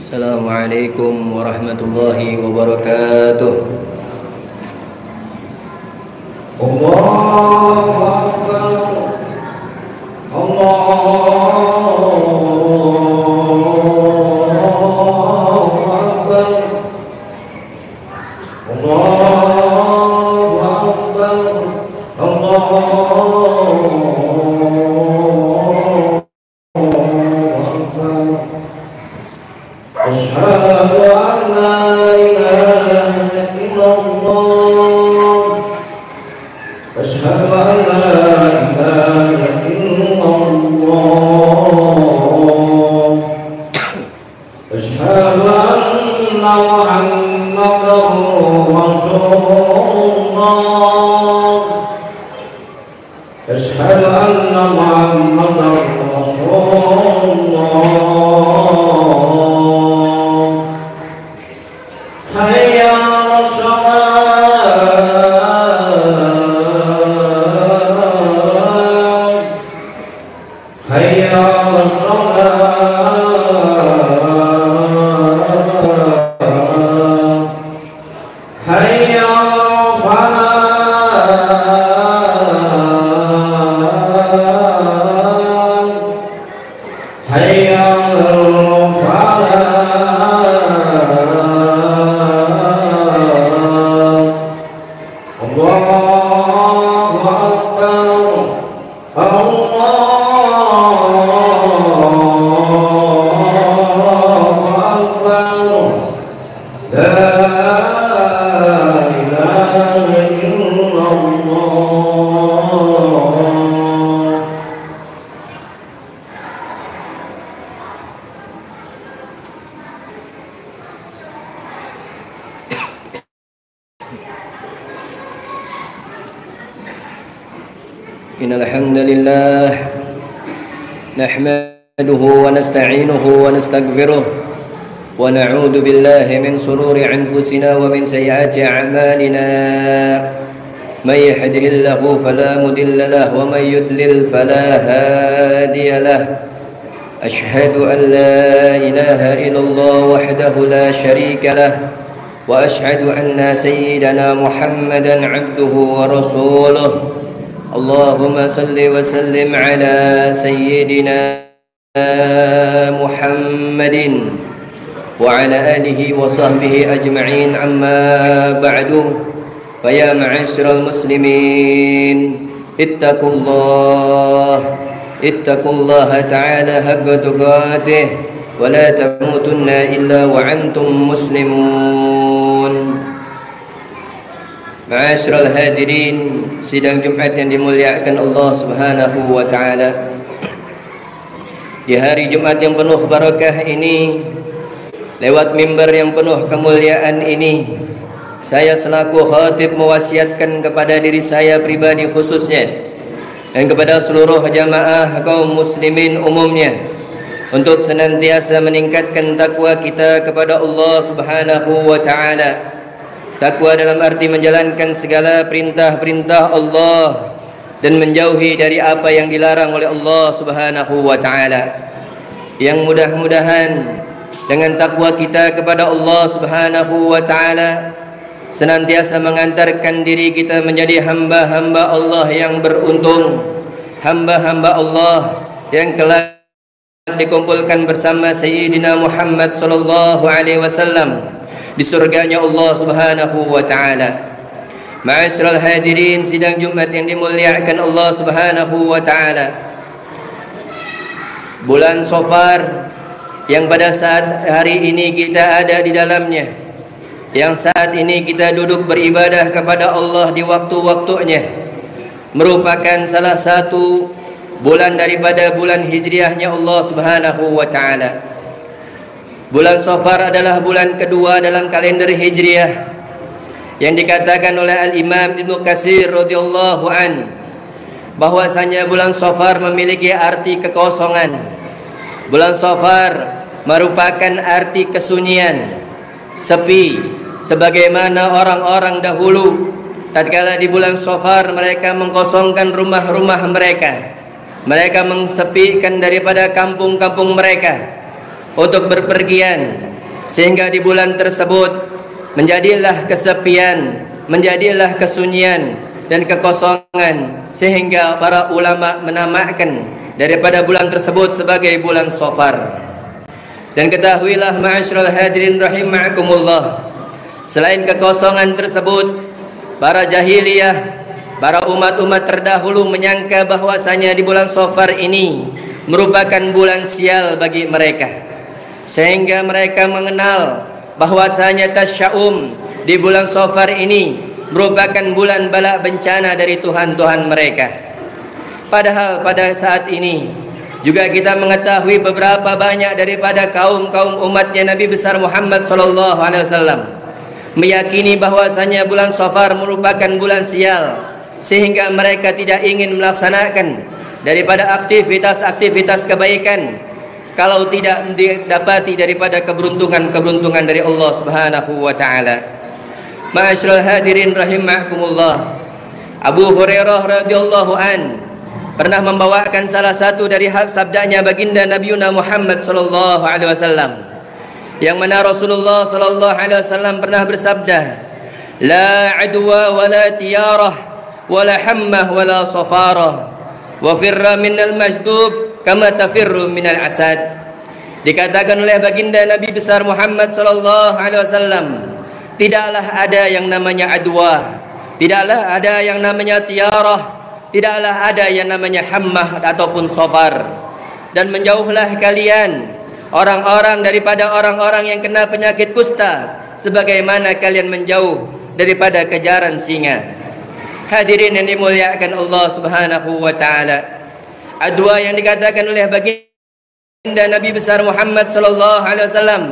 Assalamualaikum warahmatullahi wabarakatuh. Allahu Akbar. Innal hamdalillah nahmaduhu wa nasta'inuhu wa nastaghfiruh wa na'udzu billahi min shururi anfusina wa min sayyiati a'malina may yahdihillahu fala mudilla lahu wa may yudlil fala hadiya lahu ashhadu an la ilaha illallah wahdahu la sharika lahu wa ashhadu anna sayyidana Muhammadan 'abduhu wa rasuluh. Allahumma salli wa sallim ala sayyidina Muhammadin wa ala alihi wa sahbihi ajma'in, amma ba'du. Faya ma'asyiral muslimin, ittaqullaha ta'ala haqqa tuqatih wa la tamutunna illa wa antum muslimun. Ma'asyiral hadirin, sidang Jumat yang dimuliakan Allah Subhanahu wa taala. Di hari Jumat yang penuh barakah ini, lewat mimbar yang penuh kemuliaan ini, saya selaku khatib mewasiatkan kepada diri saya pribadi khususnya dan kepada seluruh jamaah kaum muslimin umumnya untuk senantiasa meningkatkan takwa kita kepada Allah Subhanahu wa taala. Takwa dalam arti menjalankan segala perintah-perintah Allah dan menjauhi dari apa yang dilarang oleh Allah Subhanahu wa taala. Yang mudah-mudahan dengan takwa kita kepada Allah Subhanahu wa taala senantiasa mengantarkan diri kita menjadi hamba-hamba Allah yang beruntung, hamba-hamba Allah yang kelak dikumpulkan bersama Sayyidina Muhammad sallallahu alaihi wasallam di surganya Allah Subhanahu wa taala. Ma'asyiral hadirin, sidang Jumat yang dimuliakan Allah Subhanahu wa taala. Bulan Safar yang pada saat hari ini kita ada di dalamnya, yang saat ini kita duduk beribadah kepada Allah di waktu-waktunya, merupakan salah satu bulan daripada bulan hijriahnya Allah Subhanahu wa taala. Bulan Safar adalah bulan kedua dalam kalender Hijriah yang dikatakan oleh Al-Imam Ibnu Katsir radhiyallahu an bahwasanya bulan Safar memiliki arti kekosongan. Bulan Safar merupakan arti kesunyian, sepi, sebagaimana orang-orang dahulu tatkala di bulan Safar mereka mengkosongkan rumah-rumah mereka. Mereka mengsepikan daripada kampung-kampung mereka untuk berpergian sehingga di bulan tersebut menjadilah kesepian, menjadilah kesunyian dan kekosongan, sehingga para ulama menamakan daripada bulan tersebut sebagai bulan Safar. Dan ketahuilah ma'asyiral hadirin rahimakumullah, selain kekosongan tersebut, para jahiliyah, para umat-umat terdahulu menyangka bahwasanya di bulan Safar ini merupakan bulan sial bagi mereka, sehingga mereka mengenal bahwasanya tasya'um di bulan Safar ini merupakan bulan bala bencana dari Tuhan-Tuhan mereka. Padahal pada saat ini juga kita mengetahui beberapa banyak daripada kaum-kaum umatnya Nabi besar Muhammad sallallahu alaihi wasallam meyakini bahwasanya bulan Safar merupakan bulan sial, sehingga mereka tidak ingin melaksanakan daripada aktivitas-aktivitas kebaikan kalau tidak didapati daripada keberuntungan-keberuntungan dari Allah Subhanahu wa taala. Ma'asyiral hadirin rahimakumullah, Abu Hurairah radhiyallahu an pernah membawakan salah satu dari sabdanya baginda Nabi Muhammad sallallahu alaihi wasallam, yang mana Rasulullah sallallahu alaihi wasallam pernah bersabda, la adwa wala tiyarah wala hammah wala safarah wa firra minal majdub kama tafirru minal asad. Dikatakan oleh baginda Nabi besar Muhammad sallallahu alaihi wasallam, tidaklah ada yang namanya adwa, tidaklah ada yang namanya tiarah, tidaklah ada yang namanya hammah ataupun safar, dan menjauhlah kalian orang-orang daripada orang-orang yang kena penyakit kusta sebagaimana kalian menjauh daripada kejaran singa. Hadirin yang dimuliakan Allah Subhanahu wa taala, adwa yang dikatakan oleh baginda Nabi besar Muhammad sallallahu alaihi wasallam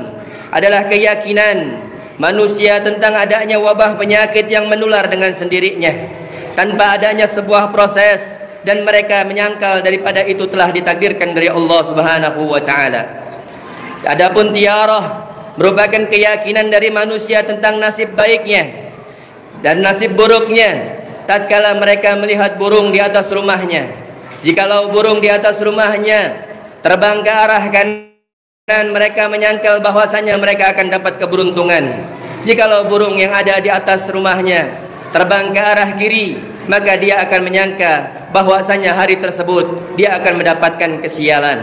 adalah keyakinan manusia tentang adanya wabah penyakit yang menular dengan sendirinya tanpa adanya sebuah proses, dan mereka menyangkal daripada itu telah ditakdirkan dari Allah Subhanahu wa taala. Adapun tiarah merupakan keyakinan dari manusia tentang nasib baiknya dan nasib buruknya tatkala mereka melihat burung di atas rumahnya. Jikalau burung di atas rumahnya terbang ke arah kanan, mereka menyangkal bahwasanya mereka akan dapat keberuntungan. Jikalau burung yang ada di atas rumahnya terbang ke arah kiri, maka dia akan menyangka bahwasanya hari tersebut dia akan mendapatkan kesialan.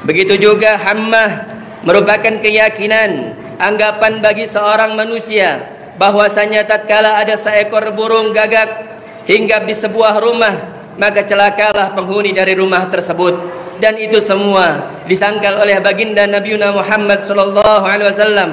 Begitu juga hammah merupakan keyakinan, anggapan bagi seorang manusia bahwasanya tatkala ada seekor burung gagak hinggap di sebuah rumah, maka celakalah penghuni dari rumah tersebut. Dan itu semua disangkal oleh baginda Nabi Muhammad sallallahu alaihi wasallam.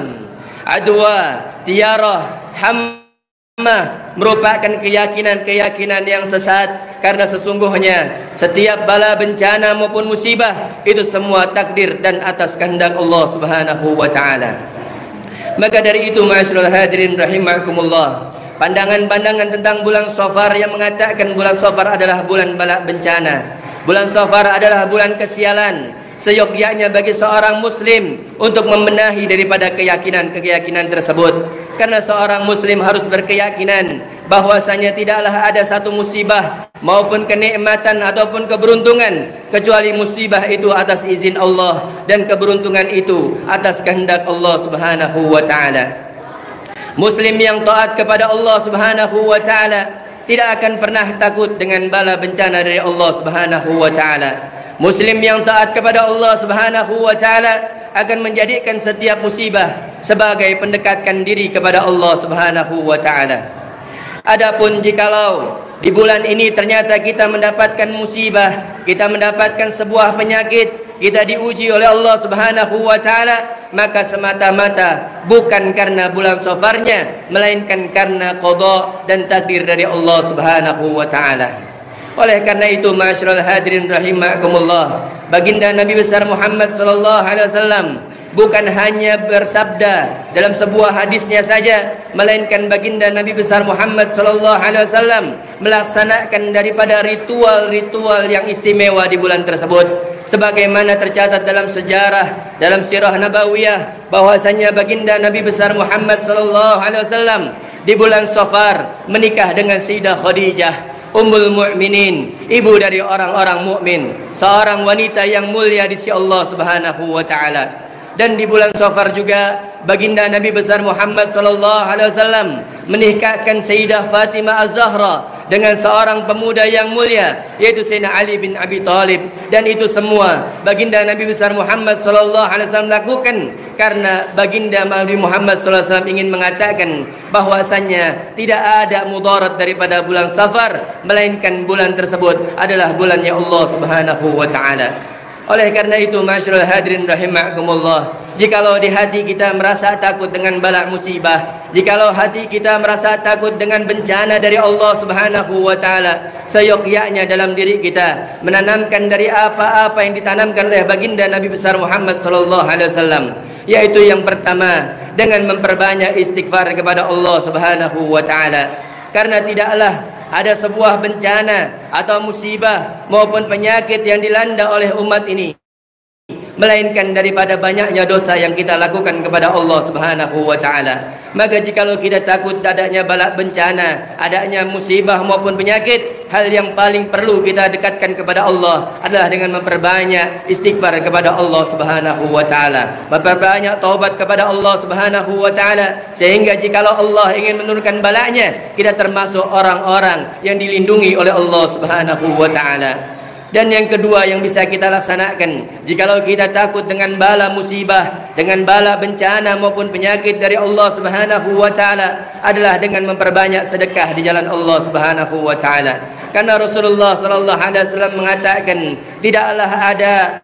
Adwa, tiarah, hammah merupakan keyakinan-keyakinan yang sesat, karena sesungguhnya setiap bala bencana maupun musibah itu semua takdir dan atas kehendak Allah Subhanahu wa taala. Maka dari itu ma'asyiral hadirin rahimakumullah, pandangan-pandangan tentang bulan Safar yang mengatakan bulan Safar adalah bulan bala bencana, bulan Safar adalah bulan kesialan, seyogyanya bagi seorang muslim untuk membenahi daripada keyakinan-keyakinan tersebut. Karena seorang muslim harus berkeyakinan bahwasanya tidaklah ada satu musibah maupun kenikmatan ataupun keberuntungan kecuali musibah itu atas izin Allah dan keberuntungan itu atas kehendak Allah Subhanahu wa taala. Muslim yang taat kepada Allah Subhanahu wa taala tidak akan pernah takut dengan bala bencana dari Allah Subhanahu wa taala. Muslim yang taat kepada Allah Subhanahu wa taala akan menjadikan setiap musibah sebagai pendekatkan diri kepada Allah Subhanahu wa taala. Adapun jikalau di bulan ini ternyata kita mendapatkan musibah, kita mendapatkan sebuah penyakit, kita diuji oleh Allah Subhanahu wa taala, maka semata-mata bukan karena bulan Safarnya, melainkan karena qada dan takdir dari Allah Subhanahu wa taala. Oleh karena itu ma'asyiral hadirin rahimakumullah, baginda Nabi besar Muhammad sallallahu alaihi wasallam bukan hanya bersabda dalam sebuah hadisnya saja, melainkan baginda Nabi besar Muhammad sallallahu alaihi wasallam melaksanakan daripada ritual-ritual yang istimewa di bulan tersebut, sebagaimana tercatat dalam sejarah, dalam sirah nabawiyah, bahwasanya baginda Nabi besar Muhammad sallallahu alaihi wasallam di bulan Safar menikah dengan Sayyidah Khadijah Ummul Mu'minin, ibu dari orang-orang mukmin, seorang wanita yang mulia di sisi Allah Subhanahu wa taala. Dan di bulan Safar juga baginda Nabi besar Muhammad sallallahu alaihi wasallam menikahkan Sayyidah Fatimah Az-Zahra dengan seorang pemuda yang mulia, yaitu Sayyidina Ali bin Abi Thalib. Dan itu semua baginda Nabi besar Muhammad sallallahu alaihi wasallam lakukan karena baginda Nabi Muhammad sallallahu alaihi wasallam ingin mengatakan bahwasannya tidak ada mudarat daripada bulan Safar, melainkan bulan tersebut adalah bulannya Allah Subhanahu wa taala. Oleh karena itu, ma'asyiral hadirin rahimakumullah, jikalau di hati kita merasa takut dengan bala musibah, jikalau hati kita merasa takut dengan bencana dari Allah Subhanahu wa taala, seyogyanya dalam diri kita menanamkan dari apa-apa yang ditanamkan oleh baginda Nabi besar Muhammad sallallahu alaihi wasallam, yaitu yang pertama dengan memperbanyak istighfar kepada Allah Subhanahu wa taala. Karena tidaklah ada sebuah bencana atau musibah maupun penyakit yang dilanda oleh umat ini, melainkan daripada banyaknya dosa yang kita lakukan kepada Allah Subhanahu wa taala. Maka jikalau kita takut adanya bala bencana, adanya musibah maupun penyakit, hal yang paling perlu kita dekatkan kepada Allah adalah dengan memperbanyak istighfar kepada Allah Subhanahu wa taala, memperbanyak taubat kepada Allah Subhanahu wa taala, sehingga jikalau Allah ingin menurunkan balanya, kita termasuk orang-orang yang dilindungi oleh Allah Subhanahu wa taala. Dan yang kedua yang bisa kita laksanakan jikalau kita takut dengan bala musibah, dengan bala bencana maupun penyakit dari Allah Subhanahu wa taala adalah dengan memperbanyak sedekah di jalan Allah Subhanahu wa taala. Karena Rasulullah sallallahu alaihi wasallam mengatakan, tidaklah ada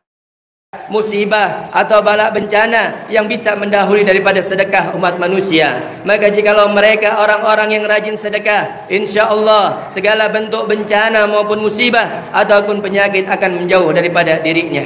musibah atau bala bencana yang bisa mendahului daripada sedekah umat manusia. Maka jikalau mereka orang-orang yang rajin sedekah, insya-Allah segala bentuk bencana maupun musibah ataupun penyakit akan menjauh daripada dirinya.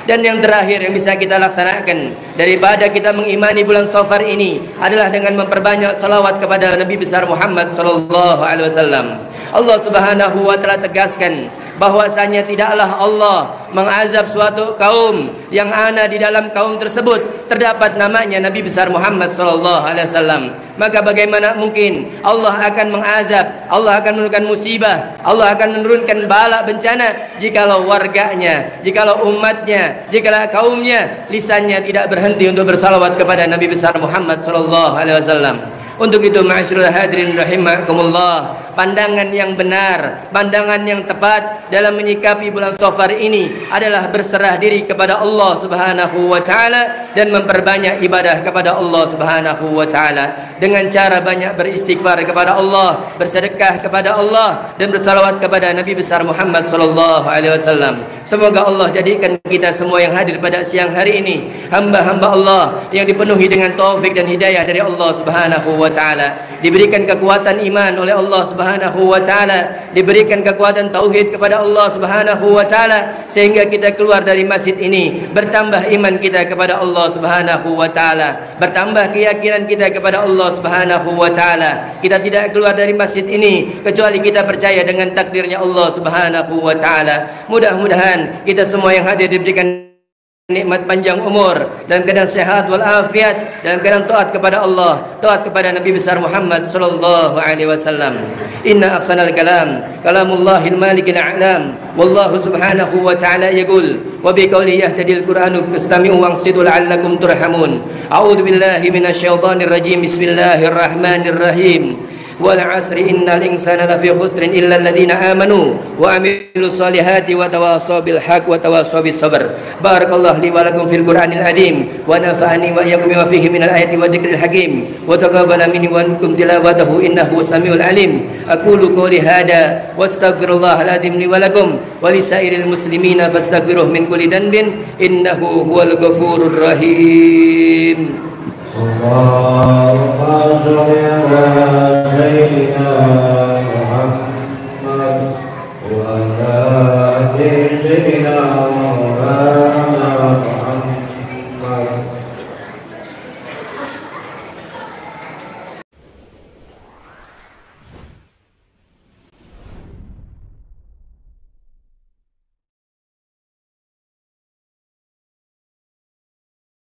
Dan yang terakhir yang bisa kita laksanakan daripada kita mengimani bulan Safar ini adalah dengan memperbanyak salawat kepada Nabi besar Muhammad sallallahu alaihi wasallam. Allah Subhanahu wa taala tegaskan bahwasanya tidaklah Allah mengazab suatu kaum yang ana di dalam kaum tersebut terdapat namanya Nabi besar Muhammad sallallahu alaihi wasallam. Maka bagaimana mungkin Allah akan mengazab, Allah akan menurunkan musibah, Allah akan menurunkan bala bencana jikalau warganya, jikalau umatnya, jikalau kaumnya lisannya tidak berhenti untuk bersalawat kepada Nabi besar Muhammad sallallahu alaihi wasallam. Untuk itu ma'asyiral hadirin rahimakumullah, pandangan yang benar, pandangan yang tepat dalam menyikapi bulan Safar ini adalah berserah diri kepada Allah Subhanahu wa taala dan memperbanyak ibadah kepada Allah Subhanahu wa taala dengan cara banyak beristighfar kepada Allah, bersedekah kepada Allah dan bersalawat kepada Nabi besar Muhammad sallallahu alaihi wasallam. Semoga Allah jadikan kita semua yang hadir pada siang hari ini hamba-hamba Allah yang dipenuhi dengan taufik dan hidayah dari Allah Subhanahu wa taala, diberikan kekuatan iman oleh Allah Subhanahu wa taala, diberikan kekuatan tauhid kepada Allah Subhanahu wa taala, sehingga kita keluar dari masjid ini bertambah iman kita kepada Allah Subhanahu wa taala, bertambah keyakinan kita kepada Allah Subhanahu wa taala. Kita tidak keluar dari masjid ini kecuali kita percaya dengan takdirnya Allah Subhanahu wa taala. Mudah-mudahan kita semua yang hadir diberikan nikmat panjang umur dalam keadaan sehat walafiat, dalam keadaan taat kepada Allah, taat kepada Nabi besar Muhammad sallallahu alaihi wasallam. Inna ahsanal kalam kalamullahil malikil a'lam, wallahu subhanahu wa ta'ala yaqul wa biqaulihi yahtadil qur'anu fastami'u wansitu la'allakum turhamun. A'udzu billahi minasyaitonir rajim. Bismillahirrahmanirrahim. Wal 'asri innal insana lafi khusrin illa alladziina aamanu wa 'amilus solihati wa tawassaw bil haqq wa tawassaw bis sabr. Barakallahu li wa lakum fil Qur'anil azim wa nafa'ani wa iyyakum bima fihi minal ayati wa dzikril hakim wa taqabbala minni wa minkum tilawatahu innahu samiul alim. Aqulu qouli hadza wastaghfirullahal azim li wa lakum wa lisairil muslimina fastaghfiruhu min kulli dhanbin innahu huwal ghafurur rahim.